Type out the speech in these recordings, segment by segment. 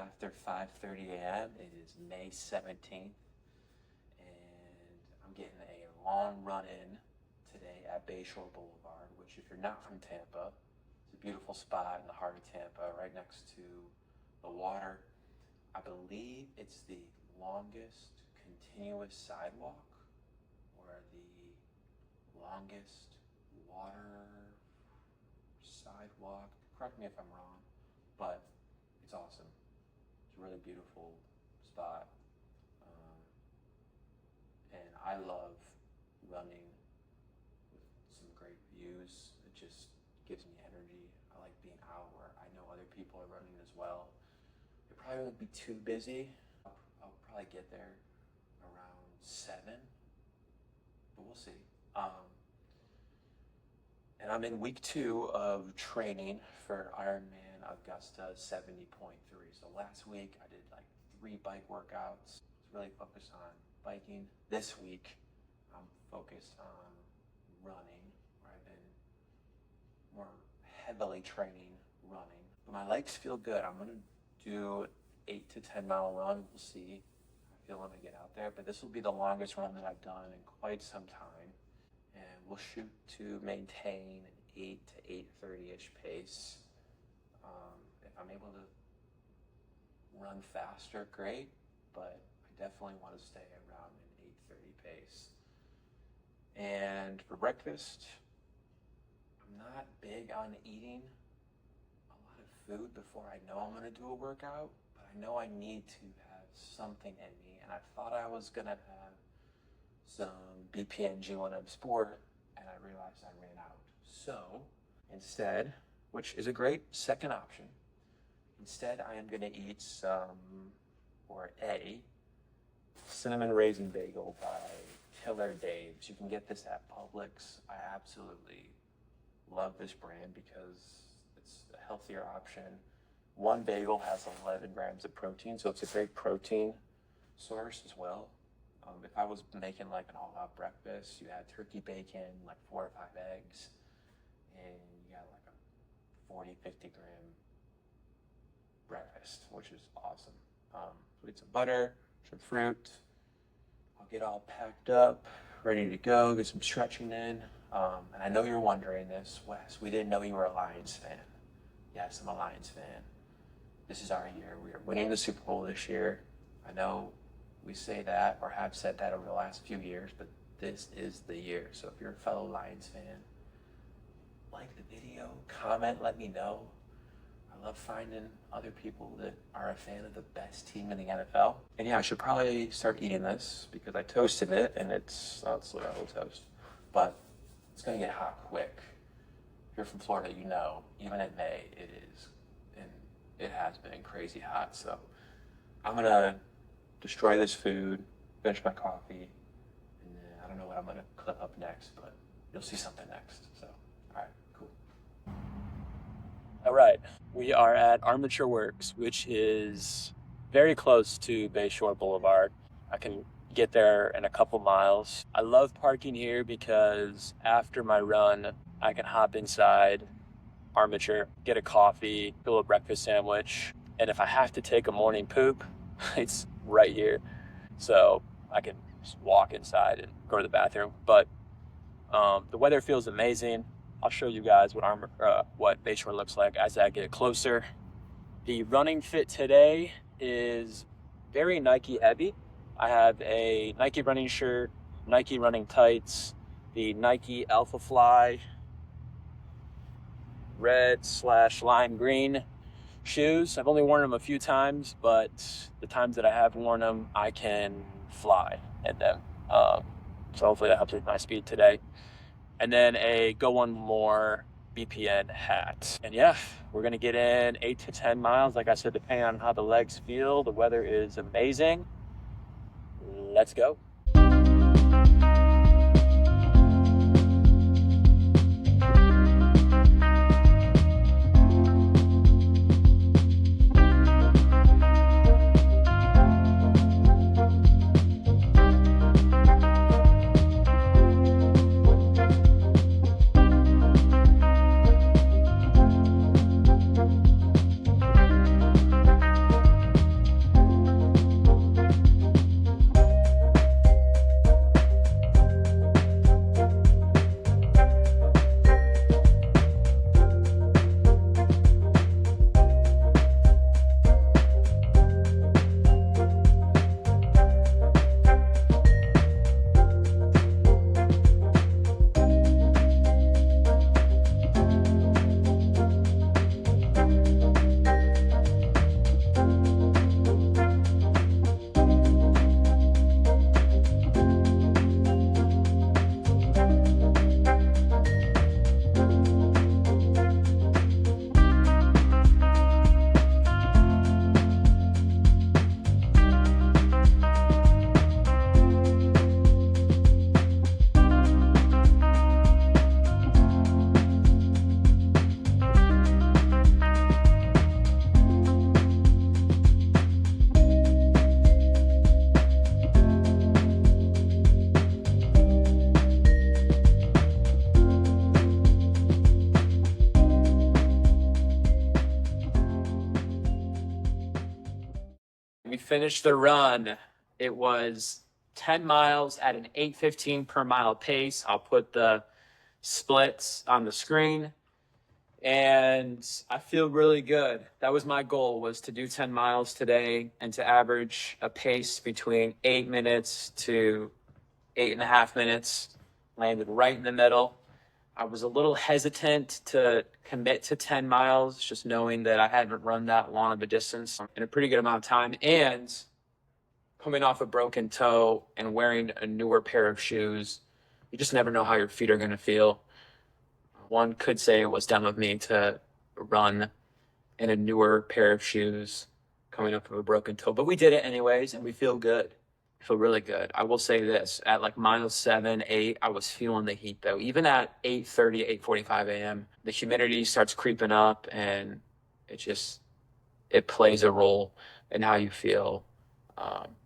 after 5:30 a.m. It is May 17th, and I'm getting a long run in today at Bayshore Boulevard, which, if you're not from Tampa, it's a beautiful spot in the heart of Tampa, right next to the water. I believe it's the longest continuous sidewalk, or the longest water sidewalk. Correct me if I'm wrong, but it's awesome. It's a really beautiful spot, and I love running with some great views. It just gives me energy. I like being out where I know other people are running as well. It probably won't be too busy. I'll probably get there around 7, but we'll see. And I'm in week 2 of training for Ironman Augusta 70.3. So last week I did like 3 bike workouts. I was really focused on biking. This week I'm focused on running, where I've been more heavily training running. But my legs feel good. I'm gonna do 8 to 10 mile run. We'll see how I feel when I get out there. But this will be the longest run that I've done in quite some time. And we'll shoot to maintain an 8 to 8:30-ish pace. If I'm able to run faster, great, but I definitely want to stay around an 8:30 pace. And for breakfast, I'm not big on eating a lot of food before I know I'm going to do a workout, but I know I need to have something in me, and I thought I was going to have some BPN G1M Sport, and I realized I ran out. So instead, which is a great second option, instead I am going to eat a cinnamon raisin bagel by Killer Dave's. You can get this at Publix. I absolutely love this brand because it's a healthier option. One bagel has 11 grams of protein, so it's a great protein source as well. If I was making like an all-out breakfast, you had turkey bacon, like 4 or 5 eggs, and you got like a 40, 50 gram breakfast, which is awesome. We need some butter, some fruit. I'll get all packed up, ready to go, get some stretching in. And I know you're wondering this, Wes, we didn't know you were a Lions fan. Yes, I'm a Lions fan. This is our year. We are winning the Super Bowl this year. I know we say that, or have said that over the last few years, but this is the year. So if you're a fellow Lions fan, like the video, comment, let me know. I love finding other people that are a fan of the best team in the NFL. And yeah, I should probably start eating this because I toasted it, and it's a little toast, but it's gonna get hot quick. If you're from Florida, you know, even in May, it is, and it has been crazy hot. So I'm gonna destroy this food, finish my coffee, and then I don't know what I'm gonna clip up next, but you'll see something next. So, all right, cool. All right, we are at Armature Works, which is very close to Bayshore Boulevard. I can get there in a couple miles. I love parking here because after my run, I can hop inside Armature, get a coffee, fill a breakfast sandwich, and if I have to take a morning poop, it's right here. So I can just walk inside and go to the bathroom. But the weather feels amazing. I'll show you guys what Bayshore looks like as I get closer. The running fit today is very Nike heavy. I have a Nike running shirt, Nike running tights, the Nike Alpha Fly red/lime green shoes. I've only worn them a few times, but the times that I have worn them, I can fly in them. So hopefully that helps with my speed today. And then a Go One More BPN hat. And yeah, we're gonna get in 8 to 10 miles. Like I said, depending on how the legs feel, the weather is amazing. Let's go. we finished the run. It was 10 miles at an 8:15 per mile pace. I'll put the splits on the screen. And I feel really good. That was my goal, was to do 10 miles today and to average a pace between 8 minutes to 8.5 minutes. Landed right in the middle. I was a little hesitant to commit to 10 miles, just knowing that I hadn't run that long of a distance in a pretty good amount of time. And coming off a broken toe and wearing a newer pair of shoes, you just never know how your feet are going to feel. One could say it was dumb of me to run in a newer pair of shoes coming up with a broken toe, but we did it anyways, and we feel good. I feel really good. I will say this, at like mile 7, 8, I was feeling the heat though. Even at 8:30, 8:45 a.m., the humidity starts creeping up, and it plays a role in how you feel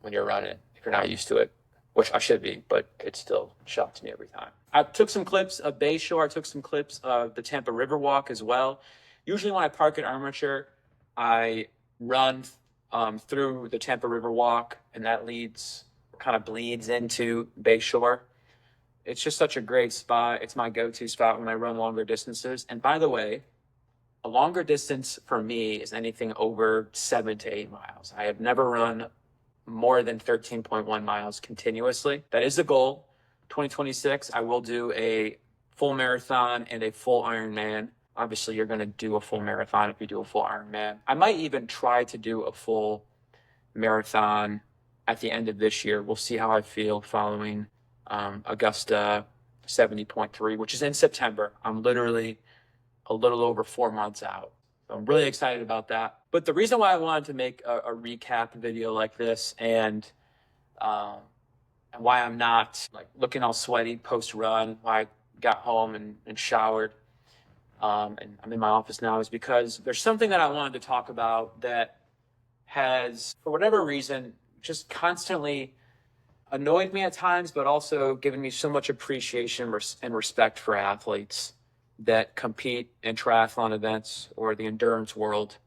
when you're running, if you're not used to it, which I should be, but it still shocks me every time. I took some clips of Bayshore. I took some clips of the Tampa River Walk as well. Usually when I park at Armature, I run through the Tampa River Walk, and that kind of bleeds into Bayshore. It's just such a great spot. It's my go-to spot when I run longer distances. And by the way, a longer distance for me is anything over 7 to 8 miles. I have never run more than 13.1 miles continuously. That is the goal. 2026, I will do a full marathon and a full Ironman. Obviously, you're going to do a full marathon if you do a full Ironman. I might even try to do a full marathon at the end of this year. We'll see how I feel following Augusta 70.3, which is in September. I'm literally a little over 4 months out. So I'm really excited about that. But the reason why I wanted to make a recap video like this and why I'm not like looking all sweaty post-run, why I got home and showered, and I'm in my office now, is because there's something that I wanted to talk about that has, for whatever reason, just constantly annoyed me at times, but also given me so much appreciation and respect for athletes that compete in triathlon events or the endurance world.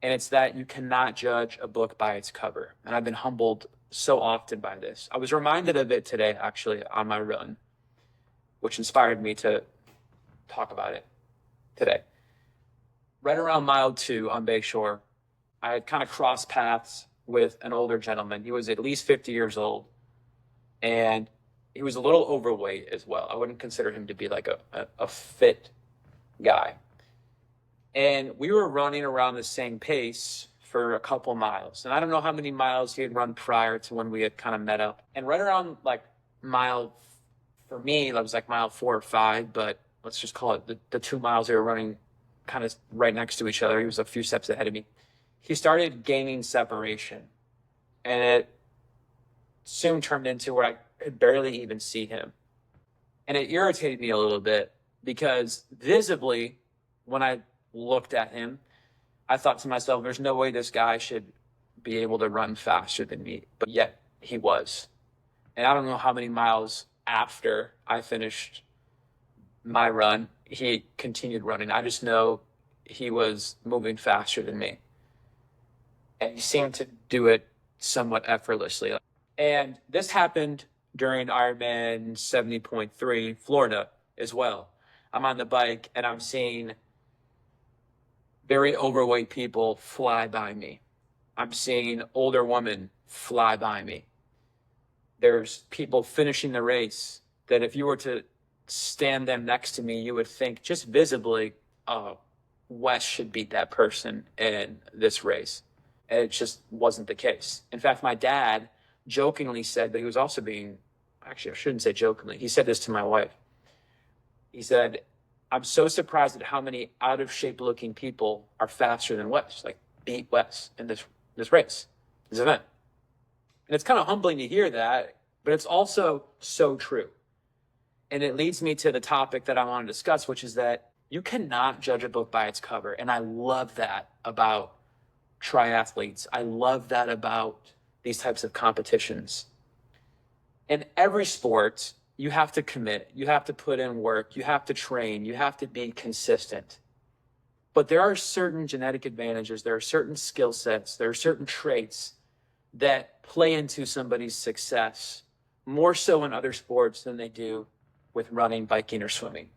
And it's that you cannot judge a book by its cover. And I've been humbled so often by this. I was reminded of it today, actually, on my run, which inspired me to talk about it today. Right around mile 2 on Bayshore, I had kind of crossed paths with an older gentleman. He was at least 50 years old, and he was a little overweight as well. I wouldn't consider him to be like a fit guy. And we were running around the same pace for a couple miles. And I don't know how many miles he had run prior to when we had kind of met up. And right around like for me, that was like mile 4 or 5, but let's just call it the 2 miles they were running kind of right next to each other. He was a few steps ahead of me. He started gaining separation, and it soon turned into where I could barely even see him. And it irritated me a little bit because visibly, when I looked at him, I thought to myself, there's no way this guy should be able to run faster than me. But yet he was. And I don't know how many miles after I finished my run, he continued running. I just know he was moving faster than me. And he seemed to do it somewhat effortlessly. And this happened during Ironman 70.3 Florida as well. I'm on the bike and I'm seeing very overweight people fly by me. I'm seeing older women fly by me. There's people finishing the race that if you were to stand them next to me, you would think just visibly, oh, Wes should beat that person in this race. And it just wasn't the case. In fact, my dad jokingly said that he was also actually, I shouldn't say jokingly. He said this to my wife. He said, I'm so surprised at how many out of shape looking people are faster than Wes, like beat Wes in this race, this event. And it's kind of humbling to hear that, but it's also so true. And it leads me to the topic that I want to discuss, which is that you cannot judge a book by its cover. And I love that about triathletes. I love that about these types of competitions. In every sport, you have to commit, you have to put in work, you have to train, you have to be consistent. But there are certain genetic advantages, there are certain skill sets, there are certain traits that play into somebody's success more so in other sports than they do with running, biking, or swimming.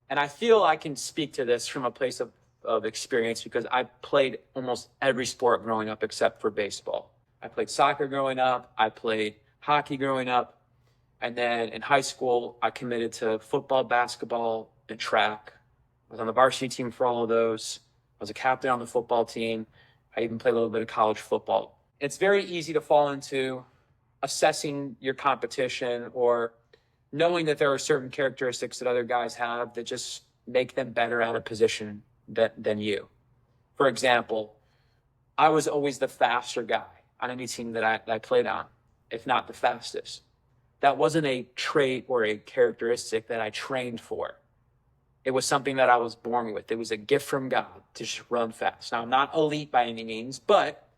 And I feel I can speak to this from a place of experience because I played almost every sport growing up except for baseball. I played soccer growing up. I played hockey growing up. And then in high school, I committed to football, basketball, and track. I was on the varsity team for all of those. I was a captain on the football team. I even played a little bit of college football. It's very easy to fall into assessing your competition or knowing that there are certain characteristics that other guys have that just make them better at a position than you. For example, I was always the faster guy on any team that I played on, if not the fastest. That wasn't a trait or a characteristic that I trained for. It was something that I was born with. It was a gift from God to just run fast. Now, I'm not elite by any means, but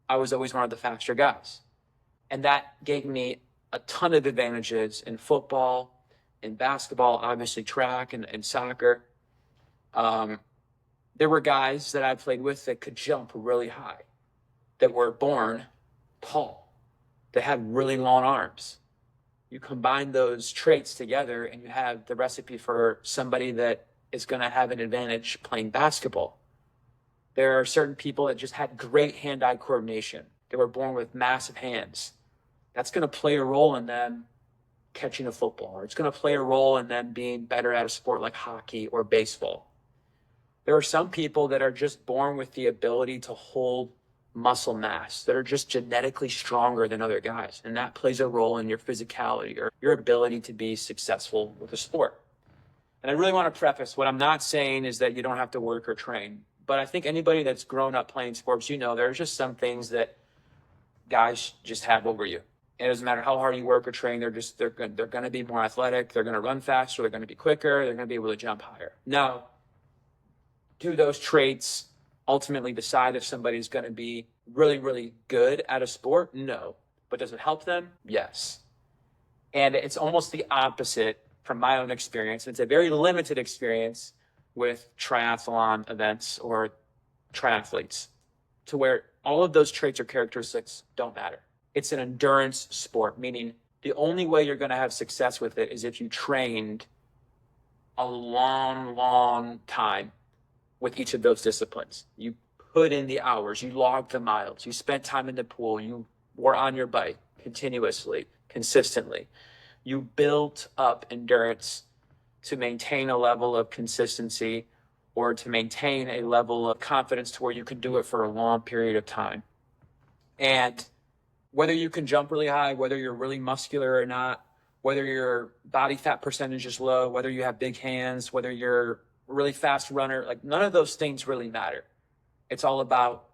I was always one of the faster guys. And that gave me a ton of advantages in football, in basketball, obviously track and soccer. There were guys that I played with that could jump really high, that were born tall, that had really long arms. You combine those traits together and you have the recipe for somebody that is going to have an advantage playing basketball. There are certain people that just had great hand-eye coordination. They were born with massive hands. That's going to play a role in them catching a football, or it's going to play a role in them being better at a sport like hockey or baseball. There are some people that are just born with the ability to hold muscle mass, that are just genetically stronger than other guys. And that plays a role in your physicality or your ability to be successful with a sport. And I really want to preface what I'm not saying is that you don't have to work or train. But I think anybody that's grown up playing sports, there's just some things that guys just have over you. It doesn't matter how hard you work or train, they're going to be more athletic, they're going to run faster, they're going to be quicker, they're going to be able to jump higher. Now, do those traits ultimately decide if somebody's going to be really, really good at a sport? No. But does it help them? Yes. And it's almost the opposite from my own experience. It's a very limited experience with triathlon events or triathletes, to where all of those traits or characteristics don't matter. It's an endurance sport, meaning the only way you're going to have success with it is if you trained a long, long time with each of those disciplines. You put in the hours, you logged the miles, you spent time in the pool, you were on your bike continuously, consistently. You built up endurance to maintain a level of consistency or to maintain a level of confidence to where you can do it for a long period of time. And whether you can jump really high, whether you're really muscular or not, whether your body fat percentage is low, whether you have big hands, whether you're a really fast runner, like none of those things really matter. It's all about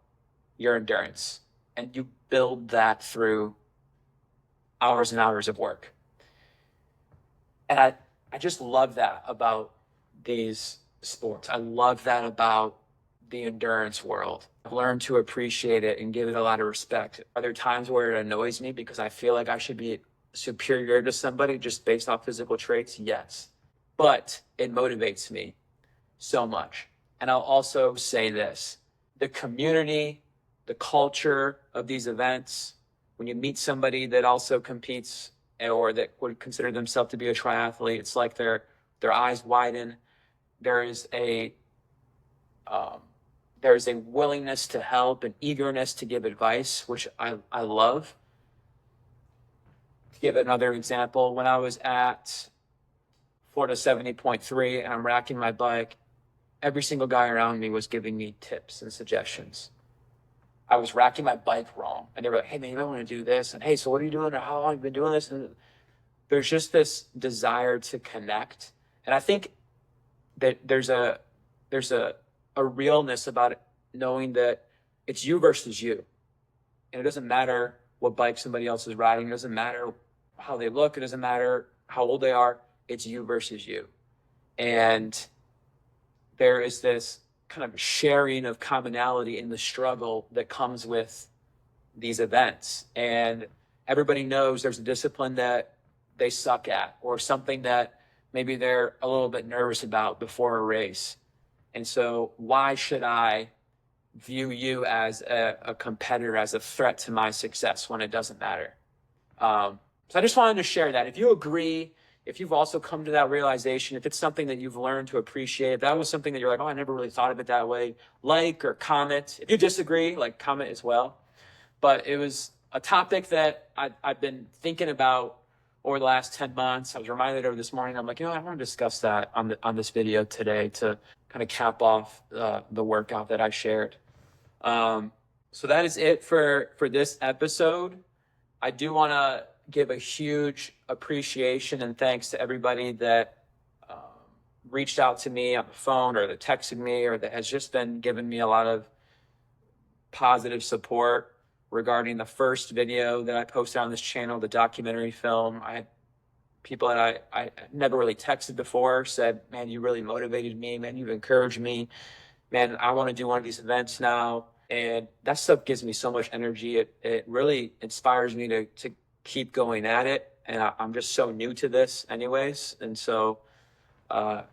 your endurance. And you build that through hours and hours of work. And I just love that about these sports. I love that about the endurance world. I've learned to appreciate it and give it a lot of respect. Are there times where it annoys me because I feel like I should be superior to somebody just based off physical traits? Yes. But it motivates me so much. And I'll also say this, the community, the culture of these events, when you meet somebody that also competes or that would consider themselves to be a triathlete, it's like their eyes widen. There's a willingness to help, an eagerness to give advice, which I love. To give another example, when I was at Florida 70.3 and I'm racking my bike, every single guy around me was giving me tips and suggestions. I was racking my bike wrong. And they were like, hey, man, you might want to do this. And hey, so what are you doing? Or how long have you been doing this? And there's just this desire to connect. And I think that there's a realness about it, knowing that it's you versus you. And it doesn't matter what bike somebody else is riding. It doesn't matter how they look. It doesn't matter how old they are. It's you versus you. And there is this kind of sharing of commonality in the struggle that comes with these events. And everybody knows there's a discipline that they suck at or something that maybe they're a little bit nervous about before a race. And so why should I view you as a competitor, as a threat to my success when it doesn't matter. So I just wanted to share that. If you agree, if you've also come to that realization, if it's something that you've learned to appreciate, if that was something that you're like, oh, I never really thought of it that way, like or comment. If you disagree, like comment as well. But it was a topic that I've been thinking about over the last 10 months. I was reminded of this morning. I'm like, I want to discuss that on this video today to kind of cap off the workout that I shared. So that is it for this episode. I do want to give a huge appreciation and thanks to everybody that reached out to me on the phone or that texted me or that has just been giving me a lot of positive support regarding the first video that I posted on this channel, the documentary film. I had people that I never really texted before said, man, you really motivated me. Man, you've encouraged me. Man, I want to do one of these events now. And that stuff gives me so much energy. It really inspires me to keep going at it. And I'm just so new to this anyways. And so, I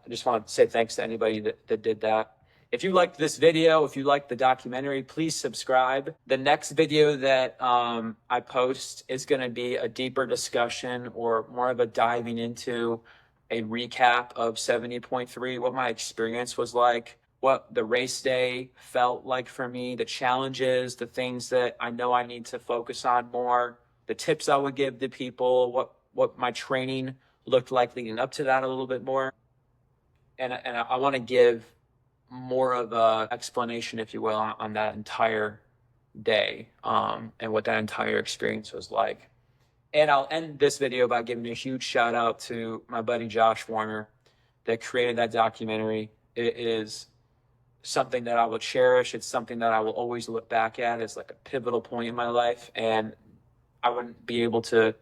just want to say thanks to anybody that did that. If you liked this video, if you liked the documentary, please subscribe. The next video that I post is going to be a deeper discussion or more of a diving into a recap of 70.3, what my experience was like, what the race day felt like for me, the challenges, the things that I know I need to focus on more, the tips I would give to people, what my training looked like leading up to that a little bit more. And I want to give more of a explanation, if you will, on that entire day and what that entire experience was like. And I'll end this video by giving a huge shout out to my buddy Josh Warner that created that documentary. It is something that I will cherish. It's something that I will always look back at as like a pivotal point in my life. And I wouldn't be able to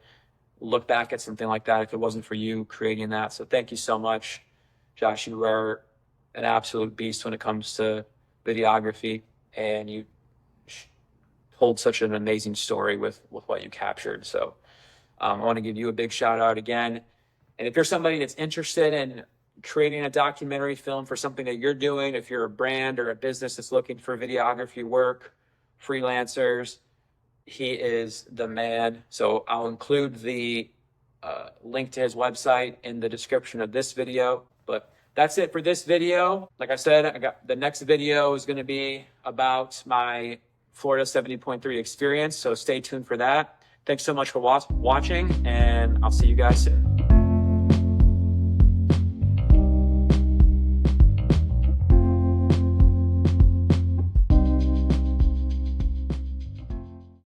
look back at something like that if it wasn't for you creating that. So thank you so much, Josh. You are an absolute beast when it comes to videography, and you told such an amazing story with what you captured. So I want to give you a big shout out again. And if you're somebody that's interested in creating a documentary film for something that you're doing, if you're a brand or a business that's looking for videography work, freelancers, he is the man. So I'll include the link to his website in the description of this video. But that's it for this video. Like I said, I got the next video is going to be about my Florida 70.3 experience. So stay tuned for that. Thanks so much for watching, and I'll see you guys soon.